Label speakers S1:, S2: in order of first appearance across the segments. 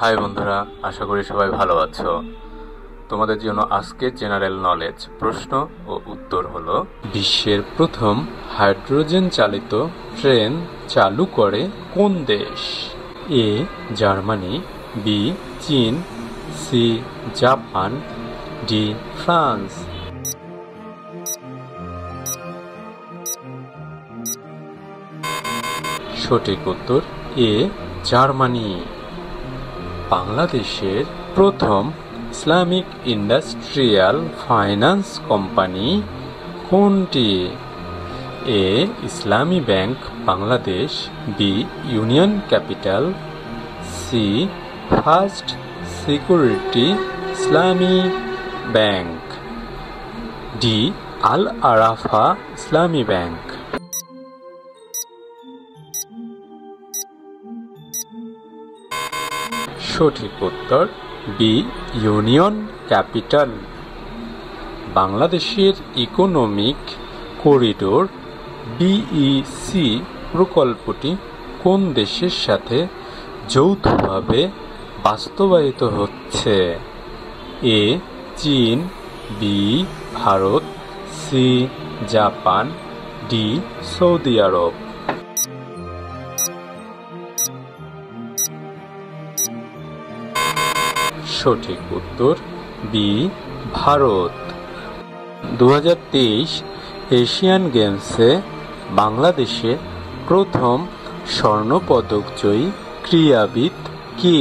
S1: High বন্ধুরা, আশা করি সবাই ভালো আছো। তোমাদের জন্য আজকে জেনারেল নলেজ প্রশ্ন ও উত্তর হলো, বিশ্বের প্রথম হাইড্রোজেন চালিত ট্রেন চালু করে কোন দেশ? এ জার্মানি, বি চীন, সি জাপান, ডি ফ্রান্স। সঠিক উত্তর এ জার্মানি। বাংলাদেশের প্রথম ইসলামিক ইন্ডাস্ট্রিয়াল ফাইন্যান্স কোম্পানি কোনটি? A Islami bank Bangladesh, B union capital, C first security Islami bank, D Al Arafah Islami bank. সঠিক উত্তর বি ইউনিয়ন ক্যাপিটাল। বাংলাদেশের ইকোনমিক করিডোর বিইসি প্রকল্পটি কোন দেশের সাথে যৌথভাবে বাস্তবায়িত হচ্ছে? এ চীন, B Bharat, C Japan, D সৌদি আরব। সঠিক উত্তর বি ভারত। 2023 এশিয়ান গেমসে বাংলাদেশের প্রথম স্বর্ণপদক জয়ী ক্রীড়াবিদ কে?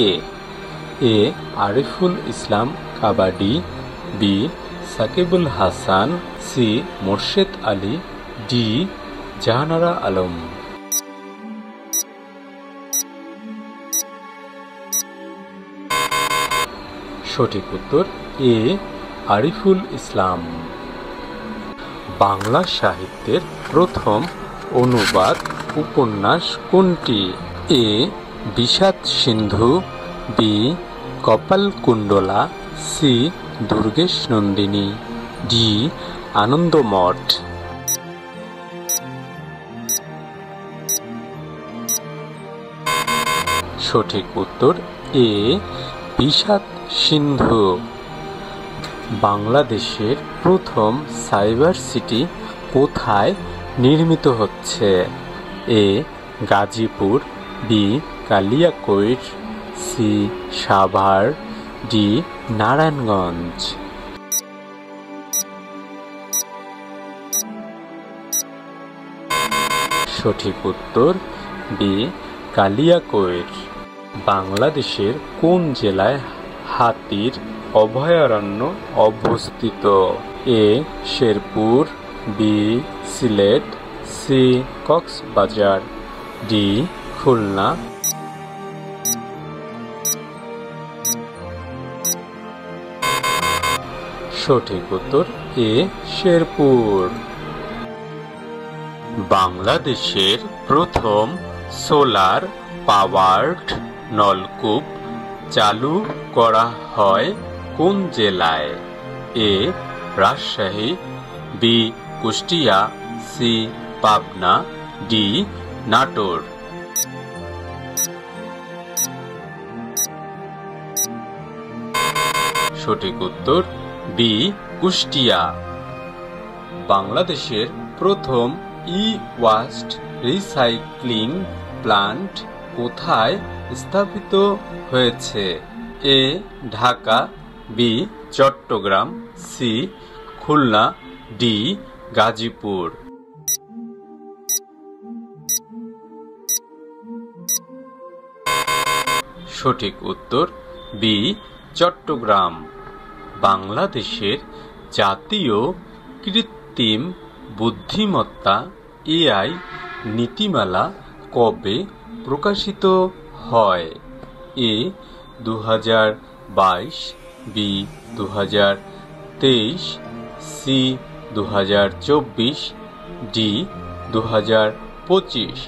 S1: A Ariful Islam kabaddi, B Sakibul Hasan, C Morshed Ali, D Jahanara Alam. সঠিক উত্তর এ আরিফুল ইসলাম। বাংলা সাহিত্যের প্রথম অনুবাদ উপন্যাস কোনটি? A Bishad Sindhu, B Kapalkundala, C Durgesh Nandini, D Anandamath. সঠিক উত্তর এ বিষাদ সিন্ধু। বাংলাদেশের প্রথম সাইবার সিটি কোথায় নির্মিত হচ্ছে? A Gazipur, B Kaliakair, C Savar, D Narayanganj. সঠিক উত্তর বি কালিয়াকৈর। বাংলাদেশের কোন জেলায় হাতির অভয়ারণ্য অবস্থিত? A Sherpur, B Sylhet, C Cox's Bazar, D Khulna. সঠিক উত্তর এ শেরপুর। বাংলাদেশের প্রথম সোলার পাওয়ার্ড নলকূপ চালু করা হয় কোন জেলায়? A Rajshahi, B Kushtia, C Pabna, D Natore. সঠিক উত্তর বি কুষ্টিয়া। বাংলাদেশের প্রথম ই ওয়াস্ট রিসাইক্লিং প্লান্ট কোথায় স্থাপিত হয়েছে? A Dhaka, B Chittagong, C Khulna, D Gazipur. সঠিক উত্তর বি চট্টগ্রাম। বাংলাদেশের জাতীয় কৃত্রিম বুদ্ধিমত্তা এআই নীতিমালা কবে প্রকাশিত হয়? এ 2022, বি 2023, সি 2024, ডি 2025।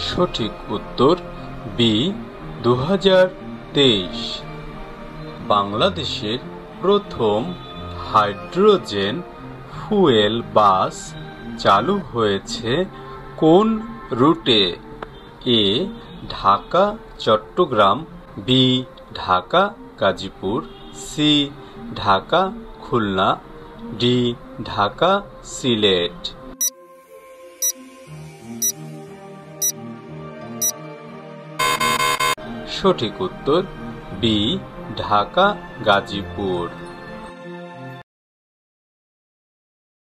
S1: সঠিক উত্তর বি 2023। বাংলাদেশের প্রথম হাইড্রোজেন ফুয়েল বাস চালু হয়েছে কোন রুটে? A Dhaka Chittagong, B Dhaka Gazipur, C Dhaka Khulna, D Dhaka Sylhet. সঠিক উত্তর বি ঢাকা গাজীপুর।